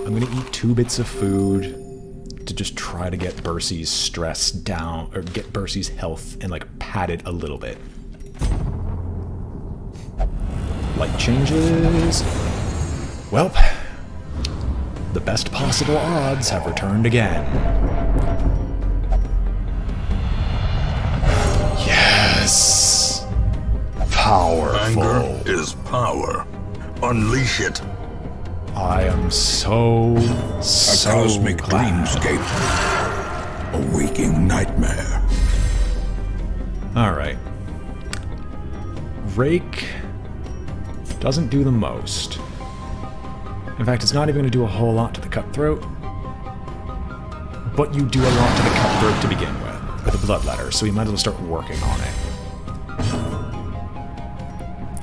I'm gonna eat 2 bits of food to just try to get Bercy's stress down, or get Bercy's health and like pad it a little bit. Light changes. Well, the best possible odds have returned again. Yes! Powerful. Anger is power. Unleash it. I am so Cosmic glad. dreamscape. A waking nightmare. Alright. Rake doesn't do the most. In fact, it's not even going to do a whole lot to the cutthroat. But you do a lot to the cutthroat to begin with the bloodletter, so you might as well start working on it.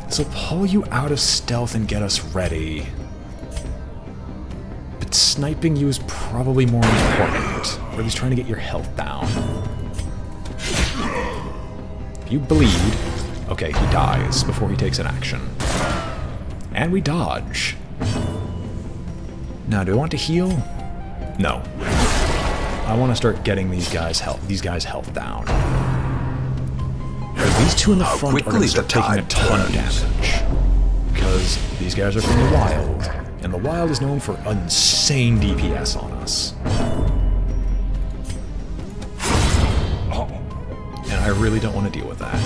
This will pull you out of stealth and get us ready. But sniping you is probably more important, or at least trying to get your health down. If you bleed, okay, he dies before he takes an action. And we dodge. Now, do I want to heal? No. I want to start getting these guys' health down. These 2 in the front are going to start taking a ton of damage. Because these guys are from the wild, and the wild is known for insane DPS on us. And I really don't want to deal with that.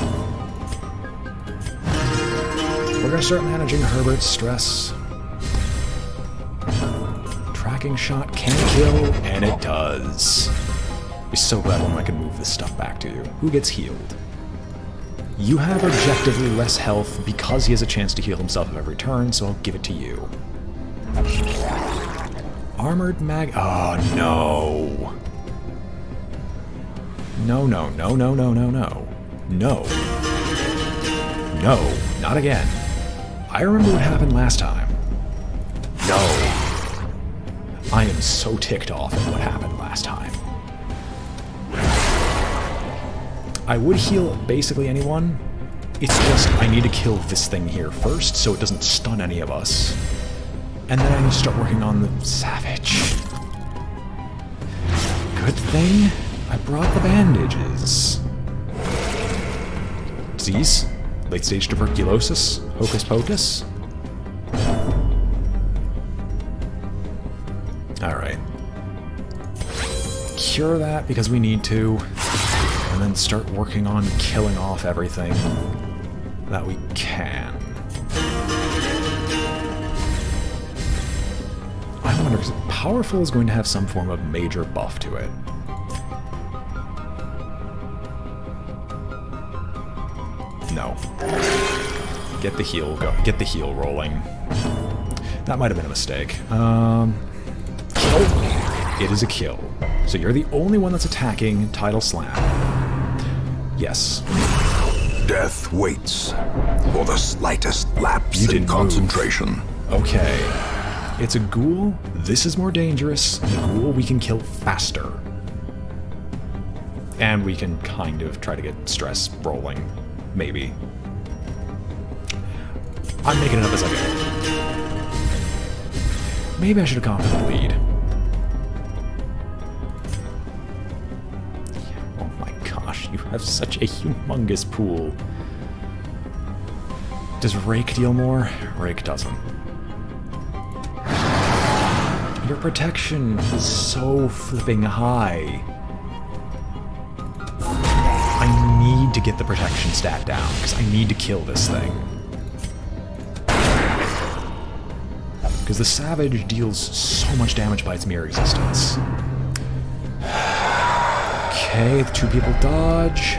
We're going to start managing Herbert's stress. Tracking shot can kill, and it does. Be so glad when I can move this stuff back to you. Who gets healed? You have objectively less health because he has a chance to heal himself at every turn, so I'll give it to you. Armored mag... Oh, no. No, no, no, no, no, no, no. No. No, not again. I remember what happened last time. No. I am so ticked off at what happened last time. I would heal basically anyone. It's just I need to kill this thing here first so it doesn't stun any of us. And then I need to start working on the Savage. Good thing I brought the bandages. Disease? Late stage tuberculosis? Hocus pocus? Alright. Cure that because we need to. And then start working on killing off everything that we can. I wonder, because Powerful is going to have some form of major buff to it. No. Get the heal get the heal rolling. That might have been a mistake. Kill. It is a kill. So you're the only one that's attacking Tidal Slam. Yes. Death waits for the slightest lapse in concentration. Okay. It's a ghoul. This is more dangerous. The ghoul we can kill faster. And we can kind of try to get stress rolling. Maybe. I'm making it up as I go. Maybe I should have gone for the lead. Oh my gosh, you have such a humongous pool. Does Rake deal more? Rake doesn't. Your protection is so flipping high. I need to get the protection stat down, because I need to kill this thing. Because the Savage deals so much damage by its mere resistance. Okay, the 2 people dodge.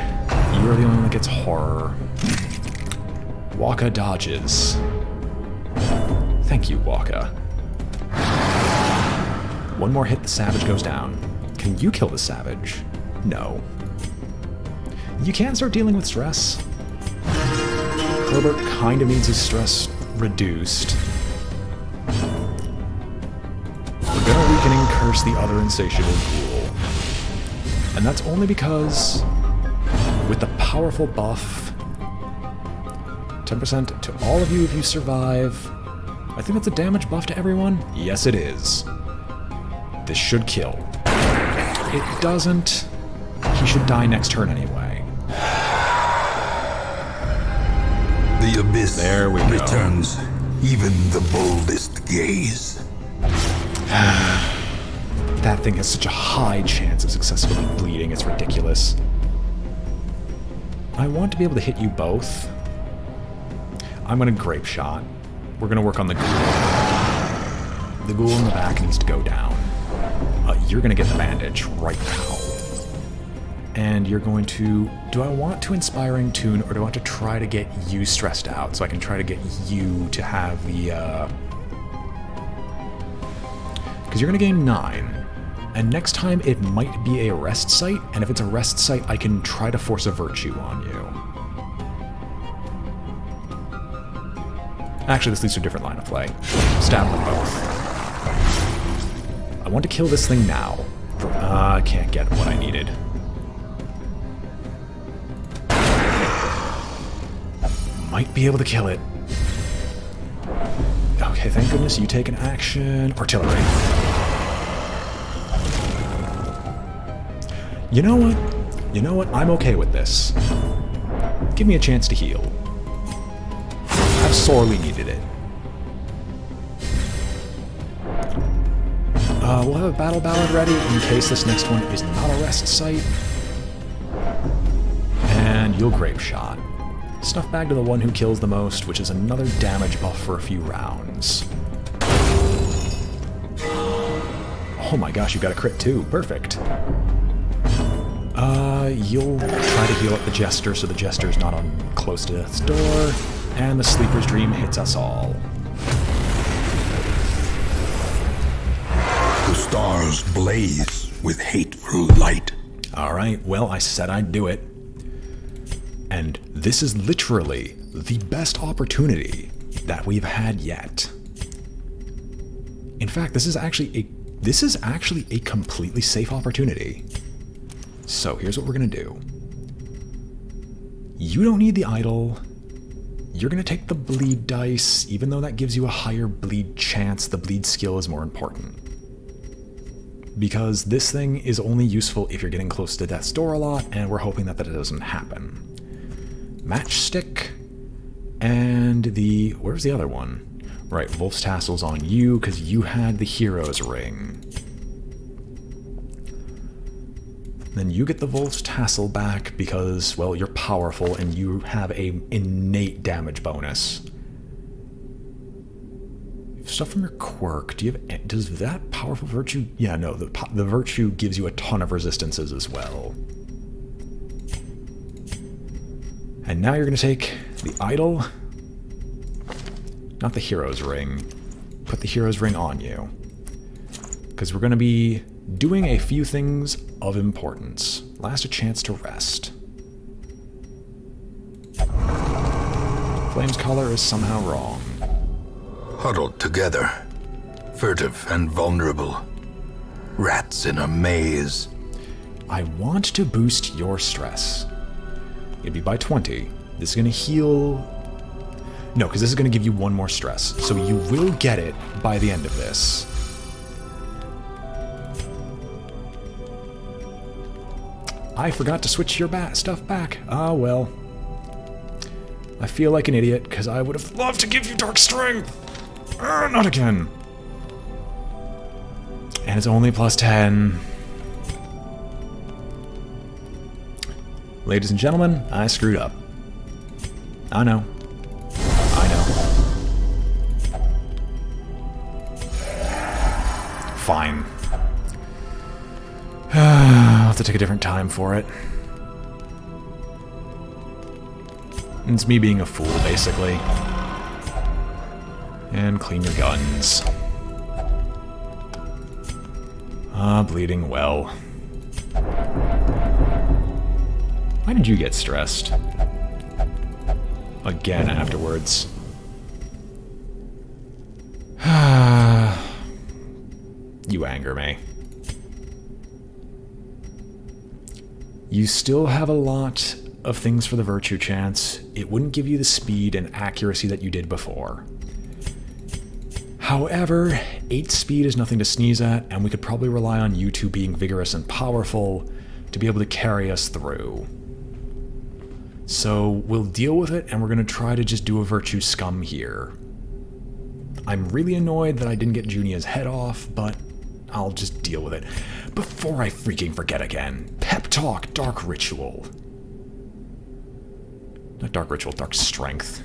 You're the only one that gets horror. Waka dodges. Thank you, Waka. One more hit, the Savage goes down. Can you kill the Savage? No. You can start dealing with stress. Herbert kind of needs his stress reduced. We're gonna weakening curse the other insatiable ghoul. And that's only because, with the powerful buff, 10% to all of you if you survive. I think that's a damage buff to everyone. Yes, it is. This should kill. It doesn't. He should die next turn anyway. The abyss There we go. returns even the boldest gaze. That thing has such a high chance of successfully bleeding, it's ridiculous. I want to be able to hit you both. I'm gonna grape shot. We're gonna work on the ghoul. The ghoul in the back needs to go down. You're gonna get the bandage right now. And you're going to... Do I want to Inspiring Tune, or do I want to try to get you stressed out so I can try to get you to have the... Because you're going to gain 9. And next time it might be a rest site, and if it's a rest site, I can try to force a virtue on you. Actually, this leads to a different line of play. Stab them both. I want to kill this thing now. I can't get what I needed. Might be able to kill it. Okay, thank goodness you take an action. Artillery. You know what? You know what? I'm okay with this. Give me a chance to heal. I've sorely needed it. We'll have a battle ballad ready in case this next one is not a rest site. And you'll grape shot. Snuff bag to the one who kills the most, which is another damage buff for a few rounds. Oh my gosh, you got a crit too. Perfect. You'll try to heal up the Jester so the Jester's not on close to death's door, and the Sleeper's Dream hits us all. The stars blaze with hateful light. Alright, well, I said I'd do it. And this is literally the best opportunity that we've had yet. In fact, this is actually a completely safe opportunity. So here's what we're gonna do. You don't need the idol. You're gonna take the bleed dice, even though that gives you a higher bleed chance, the bleed skill is more important. Because this thing is only useful if you're getting close to death's door a lot, and we're hoping that that doesn't happen. Matchstick, and the... where's the other one? Right, Wolf's Tassel's on you, because you had the Hero's Ring. Then you get the Wolf's Tassel back because, well, you're powerful and you have a innate damage bonus. Stuff from your quirk, do you have... does that powerful virtue... yeah, no, the virtue gives you a ton of resistances as well. And now you're going to take the idol, not the Hero's Ring. Put the Hero's Ring on you. Because we're going to be doing a few things of importance. Last a chance to rest. Flame's color is somehow wrong. Huddled together, furtive and vulnerable. Rats in a maze. I want to boost your stress. It'd be by 20. This is going to heal... no, because this is going to give you one more stress. So you will get it by the end of this. I forgot to switch your stuff back. Ah, well. I feel like an idiot, because I would have loved to give you Dark Strength. Not again. And it's only plus 10. Ladies and gentlemen, I screwed up. I know. I know. Fine. I'll have to take a different time for it. It's me being a fool, basically. And clean your guns. Bleeding well. Why did you get stressed? Again afterwards. You anger me. You still have a lot of things for the virtue chance. It wouldn't give you the speed and accuracy that you did before. However, 8 speed is nothing to sneeze at, and we could probably rely on you two being vigorous and powerful to be able to carry us through. So we'll deal with it, and we're going to try to just do a virtue scum here. I'm really annoyed that I didn't get Junia's head off, but I'll just deal with it. Before I freaking forget again, pep talk, dark ritual. Not dark ritual, dark strength.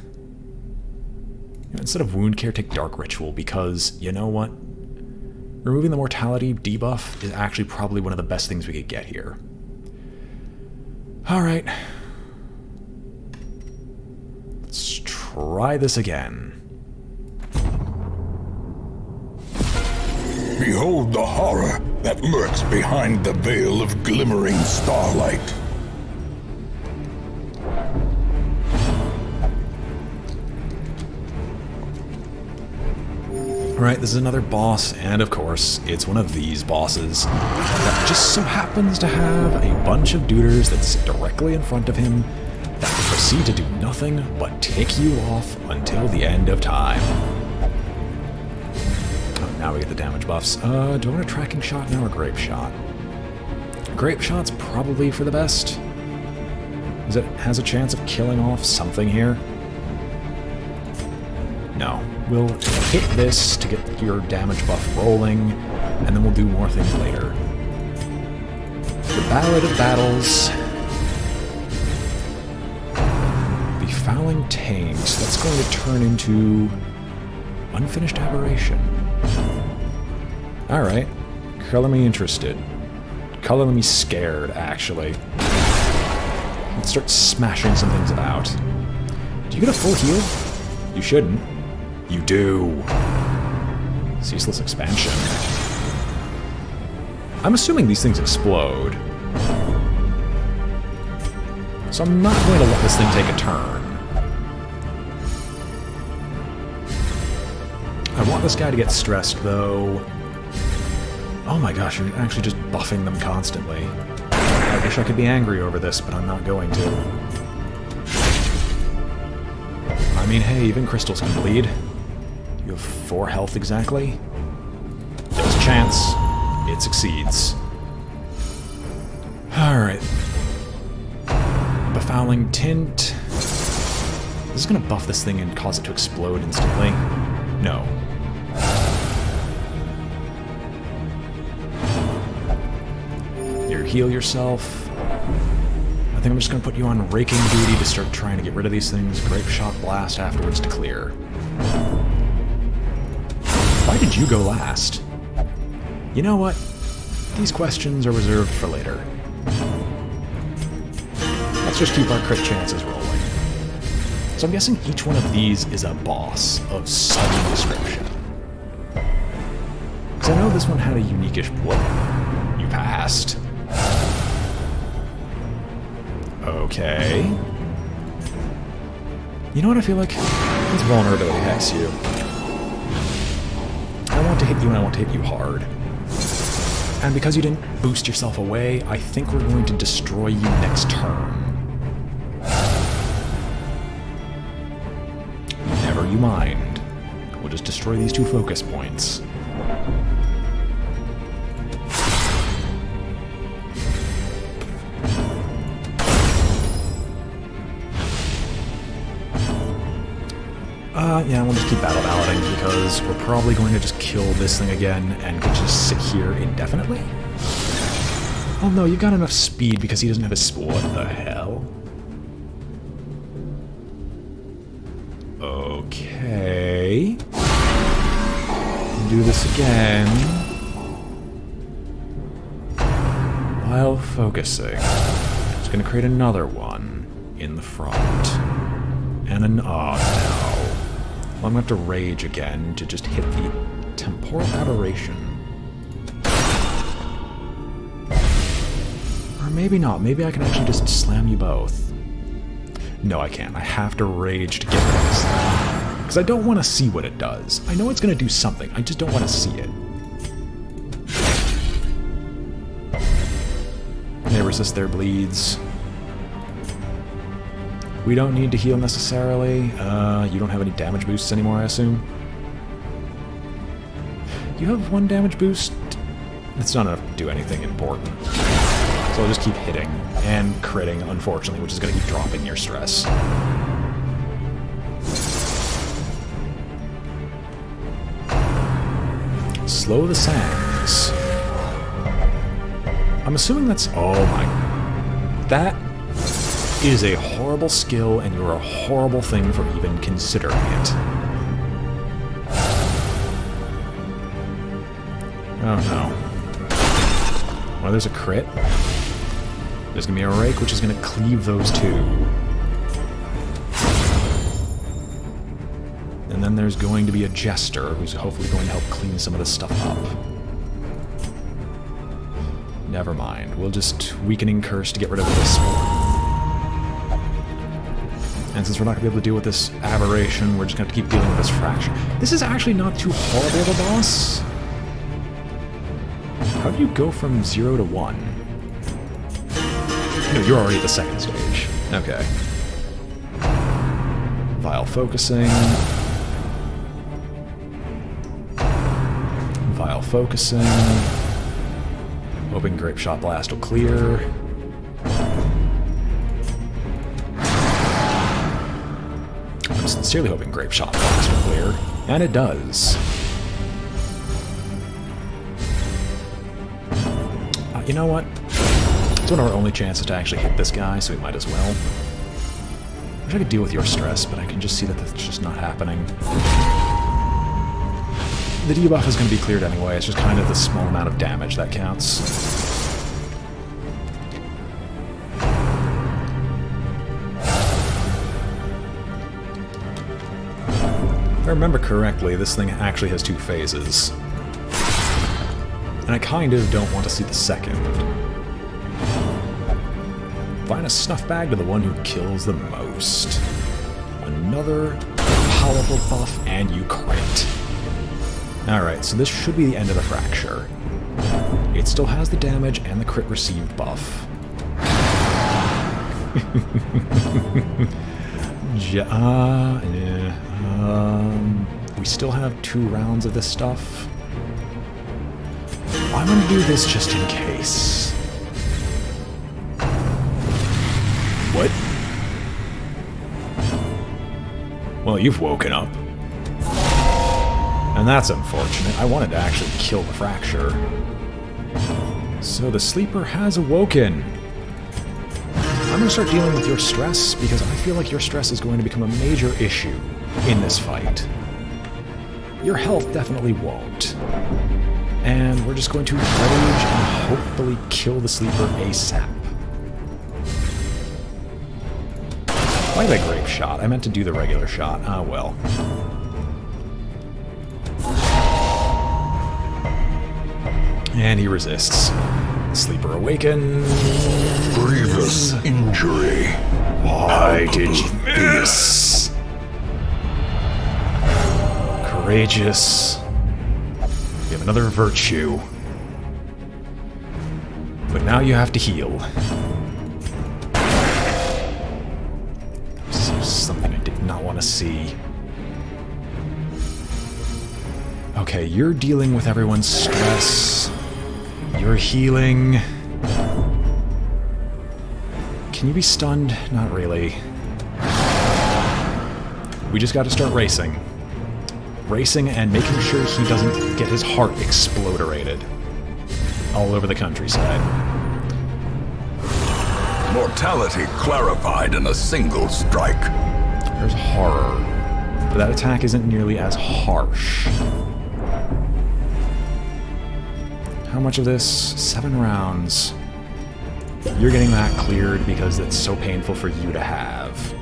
Instead of wound care, take dark ritual, because, you know what? Removing the mortality debuff is actually probably one of the best things we could get here. Alright. Let's try this again. Behold the horror that lurks behind the veil of glimmering starlight. Alright, this is another boss, and of course, it's one of these bosses that just so happens to have a bunch of duders that sit directly in front of him that will proceed to do nothing but tick you off until the end of time. Oh, now we get the damage buffs. Do I want a tracking shot now or grape shot? Grape shot's probably for the best. Because it has a chance of killing off something here. No. We'll hit this to get your damage buff rolling, and then we'll do more things later. The Ballad of Battles. Befouling Taint. That's going to turn into Unfinished Aberration. Alright. Color me interested. Color me scared, actually. Let's start smashing some things about. Do you get a full heal? You shouldn't. You do. Ceaseless expansion. I'm assuming these things explode. So I'm not going to let this thing take a turn. I want this guy to get stressed, though. Oh my gosh, you're actually just buffing them constantly. I wish I could be angry over this, but I'm not going to. I mean, hey, even crystals can bleed. You have 4 health exactly. There's a chance. It succeeds. Alright. Befouling Tint. This is going to buff this thing and cause it to explode instantly. No. Here, heal yourself. I think I'm just going to put you on raking duty to start trying to get rid of these things. Grape Shot Blast afterwards to clear. Why did you go last? You know what? These questions are reserved for later. Let's just keep our crit chances rolling. So I'm guessing each one of these is a boss of some description. Because I know this one had a unique-ish... Whoa. You passed. Okay. You know what I feel like? Let's vulnerability hex you. I want to hit you and I want to hit you hard. And because you didn't boost yourself away, I think we're going to destroy you next turn. Never you mind. We'll just destroy these 2 focus points. Yeah, we'll just keep battle balloting because we're probably going to just kill this thing again and could just sit here indefinitely. Oh no, you've got enough speed because he doesn't have a what the hell? Okay. Do this again. While focusing. Just gonna create another one in the front. And an oh no. Well, I'm going to have to rage again to just hit the temporal aberration. Or maybe not. Maybe I can actually just slam you both. No, I can't. I have to rage to get rid of this thing. Because I don't want to see what it does. I know it's going to do something. I just don't want to see it. They resist their bleeds. We don't need to heal necessarily. You don't have any damage boosts anymore, I assume? You have 1 damage boost. It's not enough to do anything important. So I'll just keep hitting and critting, unfortunately, which is going to keep dropping your stress. Slow the sands. I'm assuming that's... Oh my... That is a horrible skill, and you're a horrible thing for even considering it. Oh no. Well, there's a crit. There's gonna be a rake, which is gonna cleave those 2. And then there's going to be a jester, who's hopefully going to help clean some of this stuff up. Never mind. We'll just weakening curse to get rid of this one. And since we're not going to be able to deal with this aberration, we're just going to have to keep dealing with this fraction. This is actually not too horrible of a boss. How do you go from 0 to 1? No, you're already at the 2nd stage. Okay. Vile focusing. Vile focusing. Hoping Grape Shot Blast will clear. I'm sincerely hoping Grape Shot Blast will clear. And it does. You know what? It's one of our only chances to actually hit this guy, so we might as well. I wish I could deal with your stress, but I can just see that that's just not happening. The debuff is going to be cleared anyway, it's just kind of the small amount of damage that counts. If I remember correctly, this thing actually has 2 phases. And I kind of don't want to see the second. Find a snuff bag to the one who kills the most. Another powerful buff, and you crit. Alright, so this should be the end of the fracture. It still has the damage and the crit received buff. We still have 2 rounds of this stuff. I'm gonna do this just in case. What? Well, you've woken up. And that's unfortunate. I wanted to actually kill the fracture. So the sleeper has awoken. I'm going to start dealing with your stress, because I feel like your stress is going to become a major issue in this fight. Your health definitely won't. And we're just going to rage and hopefully kill the sleeper ASAP. Why did I grape shot? I meant to do the regular shot. Ah, well. And he resists. Sleeper awaken. Grievous injury. Why did you do this? Courageous. You have another virtue. But now you have to heal. This is something I did not want to see. Okay, you're dealing with everyone's stress. You're healing. Can you be stunned? Not really. We just got to start racing. Racing and making sure he doesn't get his heart exploderated all over the countryside. Mortality clarified in a single strike. There's horror, but that attack isn't nearly as harsh. How much of this? 7 rounds. You're getting that cleared because it's so painful for you to have.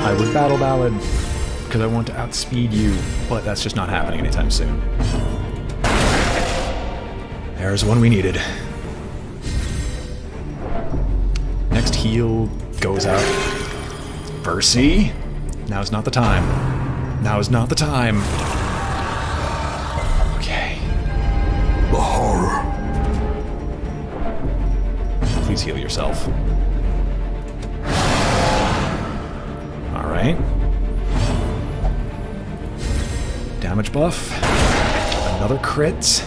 I would battle ballad because I want to outspeed you, but that's just not happening anytime soon. There's one we needed. Next heal goes out. Percy? Now's not the time. Now is not the time. Okay. The horror. Please heal yourself. point. Damage buff. Another crit.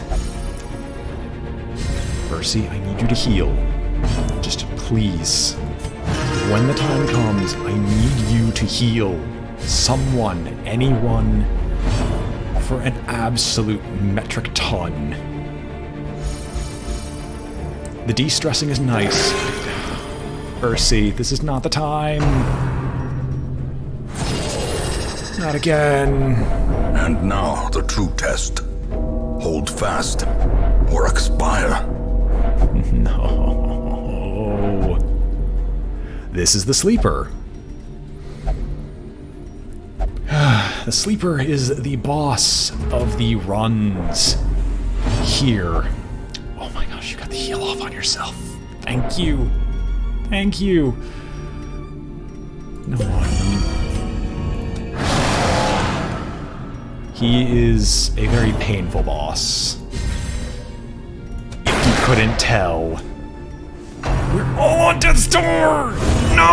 Percy, I need you to heal. Just please. When the time comes, I need you to heal. Someone, anyone, for an absolute metric ton. The de-stressing is nice. Percy, this is not the time. Not again. And now the true test. Hold fast, or expire. No. This is the sleeper. The sleeper is the boss of the runs here. Oh my gosh, you got the heal off on yourself. Thank you. Thank you. No one. He is a very painful boss. If you couldn't tell. We're all on death's door! No!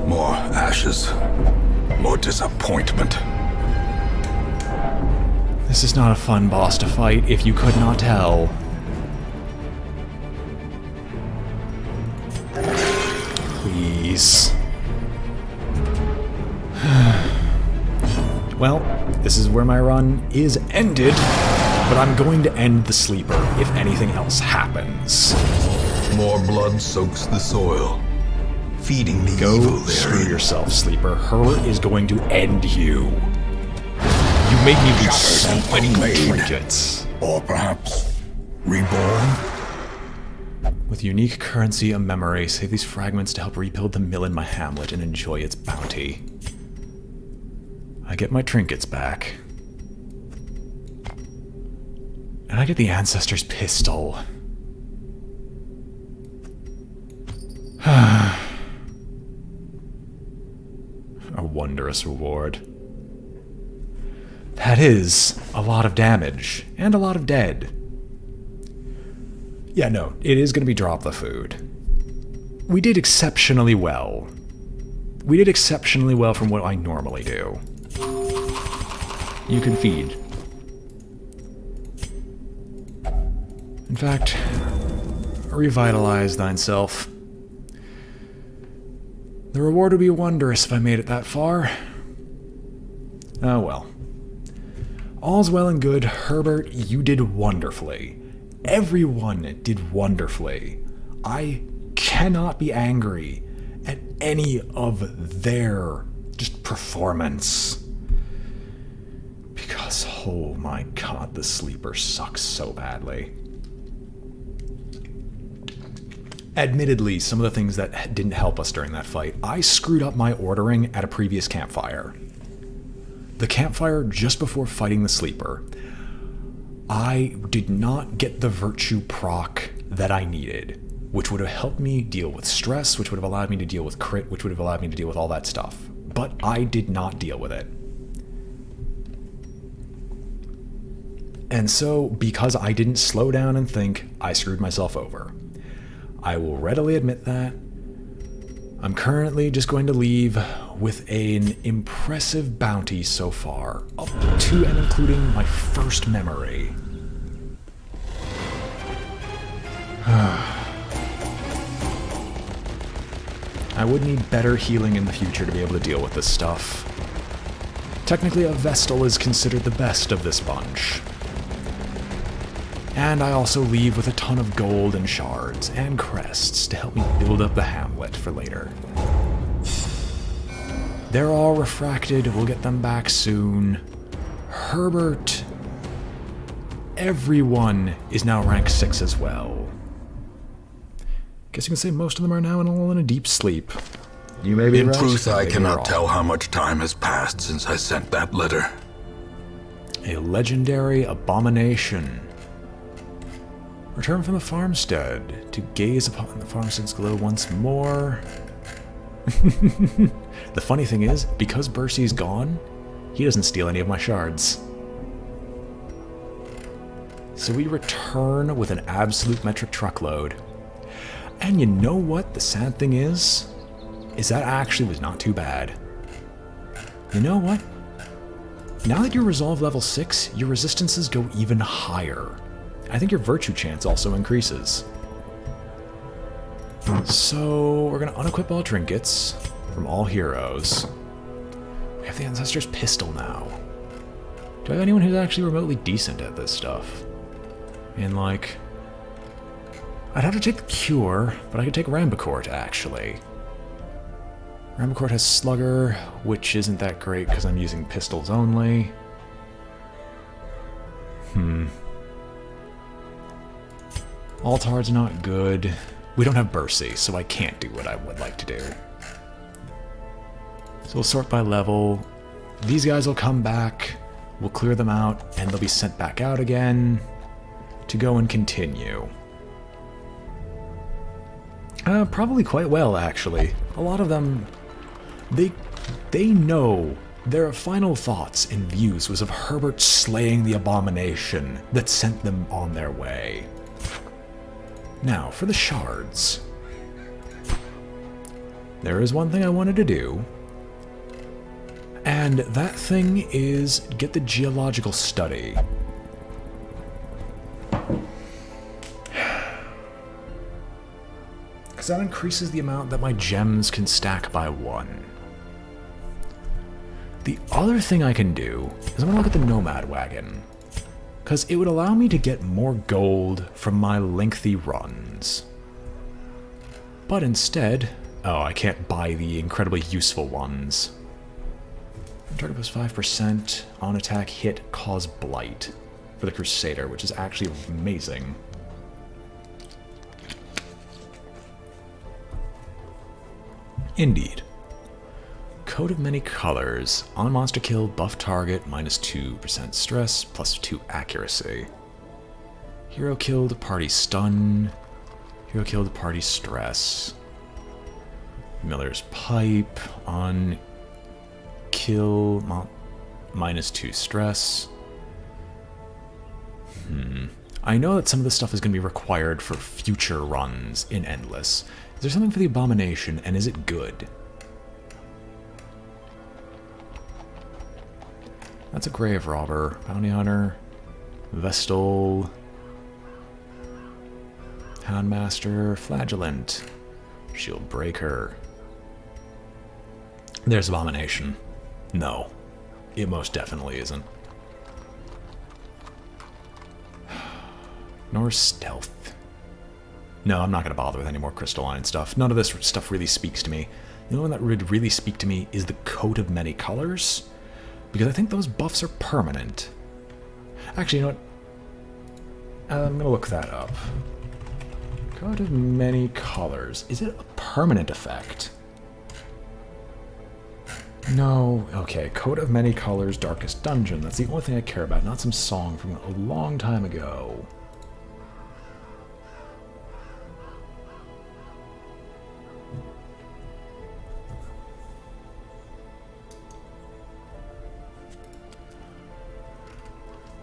More ashes. More disappointment. This is not a fun boss to fight, if you could not tell. Please. Well, this is where my run is ended, but I'm going to end the sleeper if anything else happens. More blood soaks the soil, feeding the evil Go therein. screw yourself, sleeper. Her is going to end you. You made me lose so many trinkets. Or perhaps reborn? With unique currency and memory, save these fragments to help rebuild the mill in my hamlet and enjoy its bounty. I get my trinkets back. And I get the Ancestor's pistol. A wondrous reward. That is a lot of damage, and a lot of dead. Yeah, no, it is going to be drop the food. We did exceptionally well. We did exceptionally well from what I normally do. You can feed. In fact, revitalize thyself. The reward would be wondrous if I made it that far. Oh well. All's well and good, Herbert, you did wonderfully. Everyone did wonderfully. I cannot be angry at any of their just performance. Because, oh my god, the sleeper sucks so badly. Admittedly, some of the things that didn't help us during that fight, I screwed up my ordering at a previous campfire. The campfire just before fighting the sleeper. I did not get the virtue proc that I needed, which would have helped me deal with stress, which would have allowed me to deal with crit, which would have allowed me to deal with all that stuff. But I did not deal with it. And so, because I didn't slow down and think, I screwed myself over. I will readily admit that. I'm currently just going to leave with an impressive bounty so far, up to and including my first memory. I would need better healing in the future to be able to deal with this stuff. Technically, a Vestal is considered the best of this bunch. And I also leave with a ton of gold and shards and crests to help me build up the hamlet for later. They're all refracted, we'll get them back soon. Herbert. Everyone is now rank 6 as well. Guess you can say most of them are now all in a deep sleep. You may be In right. truth, I maybe cannot wrong. tell how much time has passed since I sent that letter. A legendary abomination. Return from the farmstead to gaze upon the farmstead's glow once more. The funny thing is, because Bercy's gone, he doesn't steal any of my shards. So we return with an absolute metric truckload. And you know what the sad thing is? is that actually was not too bad. You know what? Now that you're Resolve level 6, your resistances go even higher. I think your Virtue chance also increases. So, we're going to unequip all trinkets from all heroes. We have the Ancestor's Pistol now. Do I have anyone who's actually remotely decent at this stuff? And, like... I'd have to take the Cure, but I could take Rambicourt, actually. Rambicourt has Slugger, which isn't that great because I'm using pistols only. Altard's not good. We don't have Bursey, so I can't do what I would like to do. So we'll sort by level. These guys will come back, we'll clear them out, and they'll be sent back out again to go and continue. Probably quite well, actually. A lot of them, they know their final thoughts and views was of Herbert slaying the abomination that sent them on their way. Now, for the shards. There is one thing I wanted to do, and that thing is get the geological study. Because that increases the amount that my gems can stack by 1. The other thing I can do is I'm going to look at the Nomad Wagon, because it would allow me to get more gold from my lengthy runs. But instead, oh, I can't buy the incredibly useful ones. Target plus 5% on attack hit cause blight for the Crusader, which is actually amazing. Indeed. Coat of Many Colors. On monster kill, buff target, minus 2% stress, plus 2 accuracy. Hero killed, party stun. Hero killed, party stress. Miller's Pipe. On kill, minus 2 stress. I know that some of this stuff is going to be required for future runs in Endless. Is there something for the Abomination, and is it good? That's a Grave Robber, Bounty Hunter, Vestal, Houndmaster, Flagellant, Shield Breaker. There's Abomination. No, it most definitely isn't. Nor Stealth. No, I'm not going to bother with any more crystalline stuff. None of this stuff really speaks to me. The only one that would really speak to me is the Coat of Many Colors, because I think those buffs are permanent. Actually, you know what? I'm going to look that up. Coat of Many Colors. Is it a permanent effect? No. Okay, Coat of Many Colors, Darkest Dungeon. That's the only thing I care about, not some song from a long time ago.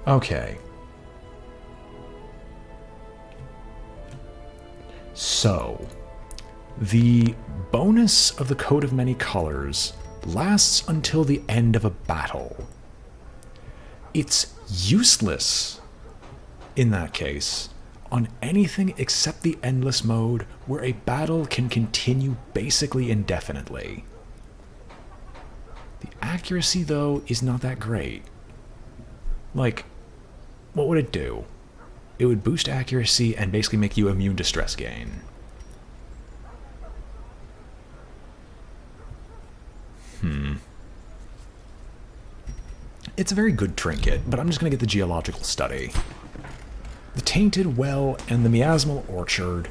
Okay. So, the bonus of the Coat of Many Colors lasts until the end of a battle. It's useless, in that case, on anything except the Endless mode, where a battle can continue basically indefinitely. The accuracy, though, is not that great. Like, what would it do? It would boost accuracy and basically make you immune to stress gain. It's a very good trinket, but I'm just going to get the Geological Study. The Tainted Well and the Miasmal Orchard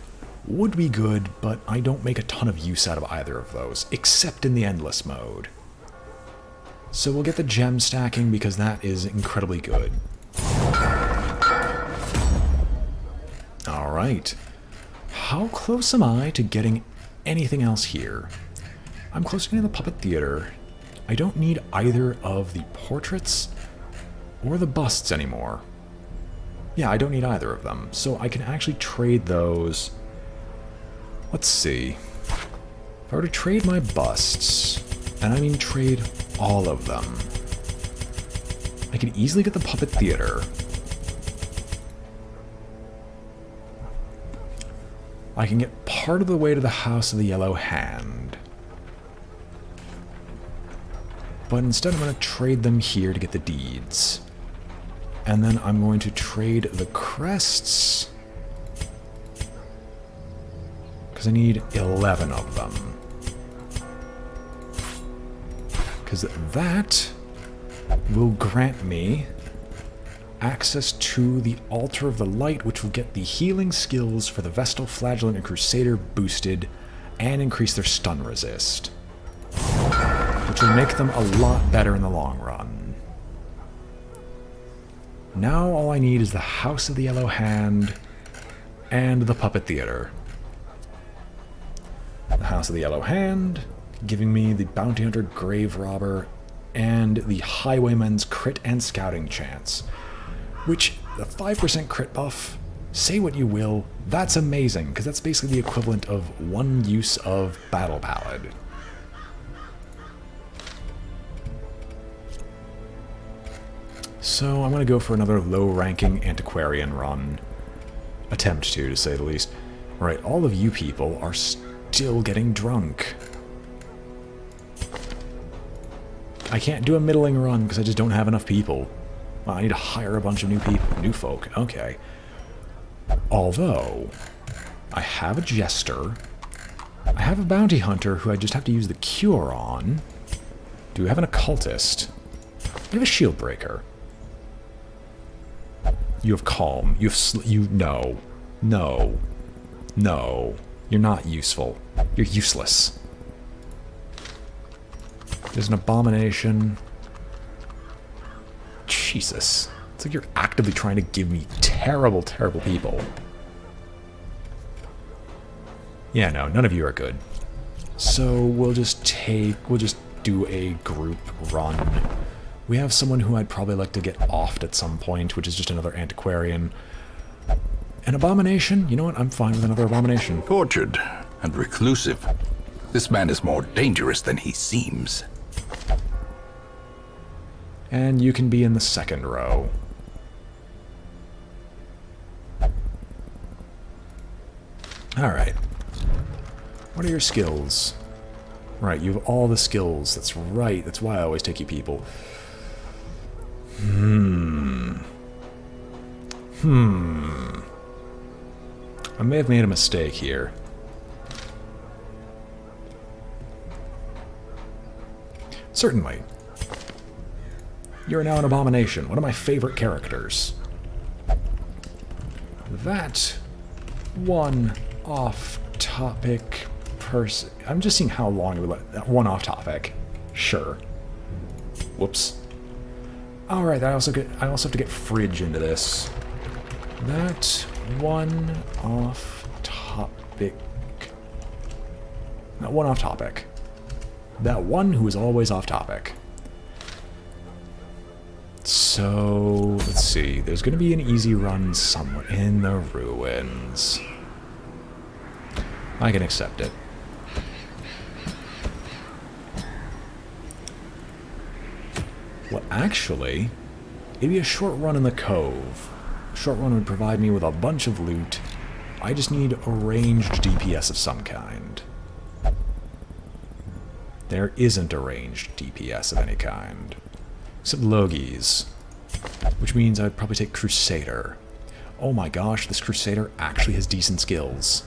would be good, but I don't make a ton of use out of either of those, except in the Endless mode. So we'll get the gem stacking because that is incredibly good. Alright. How close am I to getting anything else here? I'm close to getting the Puppet Theater. I don't need either of the portraits or the busts anymore. Yeah, I don't need either of them, so I can actually trade those. Let's see. If I were to trade my busts, and I mean trade all of them, I could easily get the Puppet Theater. I can get part of the way to the House of the Yellow Hand. But instead I'm going to trade them here to get the deeds. And then I'm going to trade the crests, because I need 11 of them. Because that will grant me access to the Altar of the Light, which will get the healing skills for the Vestal, Flagellant, and Crusader boosted, and increase their stun resist. Which will make them a lot better in the long run. Now all I need is the House of the Yellow Hand and the Puppet Theater. The House of the Yellow Hand, giving me the Bounty Hunter, Grave Robber, and the Highwayman's crit and scouting chance. Which, the 5% crit buff, say what you will, that's amazing, because that's basically the equivalent of one use of Battle Ballad. So I'm going to go for another low-ranking Antiquarian run. Attempt to say the least. Right, all of you people are still getting drunk. I can't do a middling run because I just don't have enough people. Well, I need to hire a bunch of new folk. Okay. Although, I have a Jester. I have a Bounty Hunter who I just have to use the Cure on. Do we have an Occultist? I have a Shield Breaker. You have Calm. No. No. No. You're not useful. You're useless. There's an Abomination. Jesus. It's like you're actively trying to give me terrible, terrible people. Yeah, no, none of you are good. So we'll just do a group run. We have someone who I'd probably like to get offed at some point, which is just another Antiquarian. An Abomination? You know what? I'm fine with another Abomination. Tortured and reclusive. This man is more dangerous than he seems. And you can be in the second row. Alright. What are your skills? Right, you have all the skills. That's right. That's why I always take you people. I may have made a mistake here. Certainly. You're now an Abomination, one of my favorite characters. That one off-topic person... I'm just seeing how long it would let... That one off-topic. Sure. Whoops. Alright, I also have to get Fridge into this. That one off-topic... Not one off-topic. That one who is always off-topic. So, let's see. There's going to be an easy run somewhere in the ruins. I can accept it. Well, actually, it'd be a short run in the cove. A short run would provide me with a bunch of loot. I just need a ranged DPS of some kind. There isn't a ranged DPS of any kind. Except Logies. Which means I'd probably take Crusader. Oh my gosh, this Crusader actually has decent skills.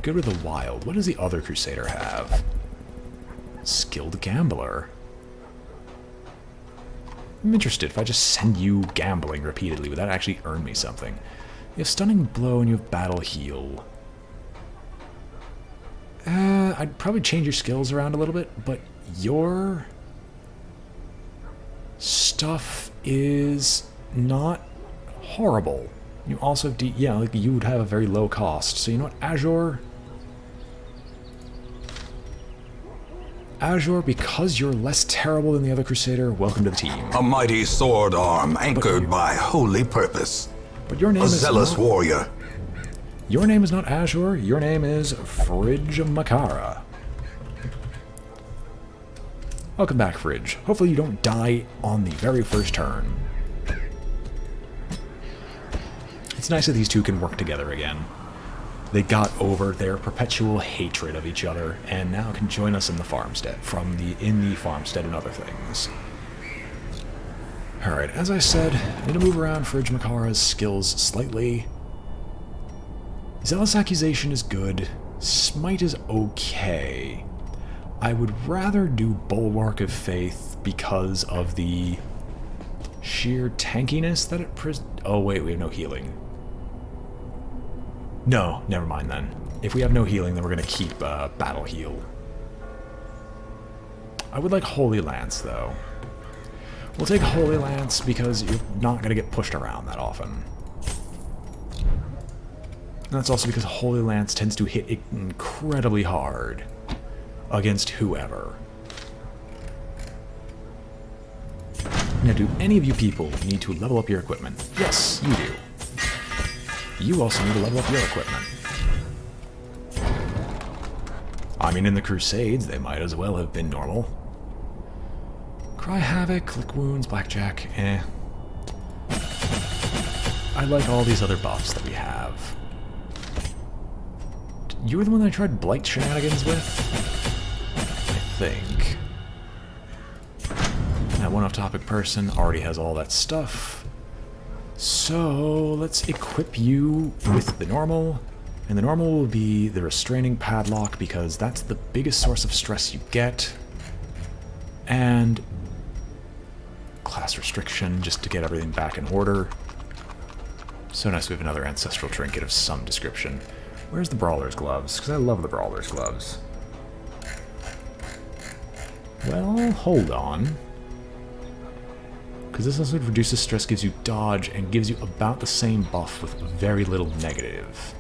Good with the Wild. What does the other Crusader have? Skilled Gambler. I'm interested if I just send you gambling repeatedly. Would that actually earn me something? You have Stunning Blow and you have Battle Heal. I'd probably change your skills around a little bit, but your stuff is not horrible. You also have yeah, like you would have a very low cost. So you know what, Azure, because you're less terrible than the other Crusader, welcome to the team. A mighty sword arm anchored by holy purpose. But your name a is zealous warrior. Your name is not Azure, your name is Fridge Makara. Welcome back, Fridge. Hopefully you don't die on the very first turn. It's nice that these two can work together again. They got over their perpetual hatred of each other, and now can join us in the farmstead, in the farmstead and other things. Alright, as I said, I need to move around Fridge Makara's skills slightly. Zealous Accusation is good. Smite is okay. I would rather do Bulwark of Faith because of the sheer tankiness that it oh wait, we have no healing. No, never mind then. If we have no healing, then we're going to keep Battle Heal. I would like Holy Lance, though. We'll take Holy Lance because you're not going to get pushed around that often. And that's also because Holy Lance tends to hit incredibly hard against whoever. Now, do any of you people need to level up your equipment? Yes, you do. You also need to level up your equipment. I mean, in the Crusades, they might as well have been normal. Cry Havoc, Lick Wounds, Blackjack, eh. I like all these other buffs that we have. You were the one that I tried Blight shenanigans with? I think. That one off-topic person already has all that stuff. So, let's equip you with the normal. And the normal will be the Restraining Padlock, because that's the biggest source of stress you get. And Class Restriction, just to get everything back in order. So nice we have another Ancestral Trinket of some description. Where's the Brawler's Gloves? Because I love the Brawler's Gloves. Well, hold on. Because this also reduces stress, gives you dodge, and gives you about the same buff with very little negative.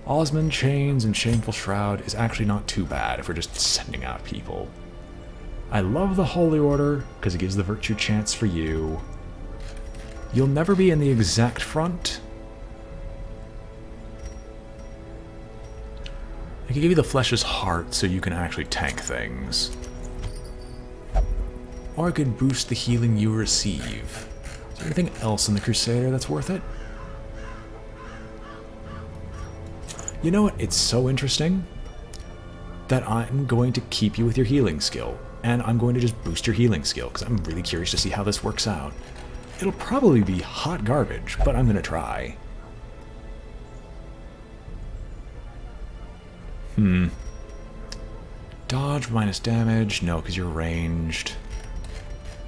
Osmond, Chains, and Shameful Shroud is actually not too bad if we're just sending out people. I love the Holy Order, because it gives the Virtue chance for you. You'll never be in the exact front. I can give you the Flesh's Heart so you can actually tank things. Or I could boost the healing you receive. Is there anything else in the Crusader that's worth it? You know what? It's so interesting that I'm going to keep you with your healing skill. And I'm going to just boost your healing skill, because I'm really curious to see how this works out. It'll probably be hot garbage, but I'm going to try. Dodge minus damage? No, because you're ranged.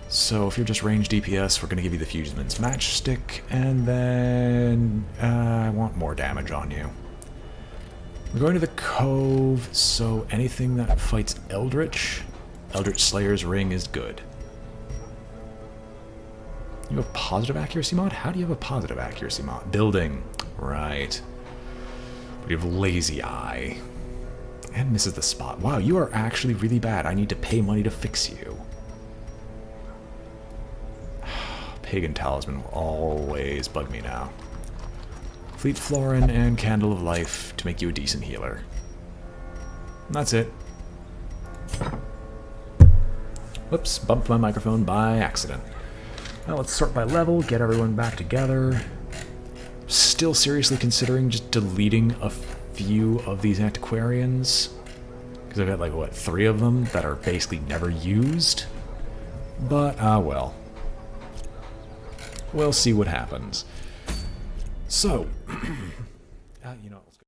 So if you're just ranged DPS, we're going to give you the Fuseman's Matchstick, and then I want more damage on you. We're going to the Cove, so anything that fights Eldritch Slayer's Ring is good. You have a positive accuracy mod? How do you have a positive accuracy mod? Building. Right. But you have Lazy Eye. And misses the spot. Wow, you are actually really bad. I need to pay money to fix you. Pagan Talisman will always bug me now. Fleet Florin and Candle of Life to make you a decent healer. And that's it. Whoops, bumped my microphone by accident. Well, let's sort by level, get everyone back together. Still seriously considering just deleting a few of these antiquarians. Because I've got like, what, 3 of them that are basically never used? But, well. We'll see what happens. So, you know,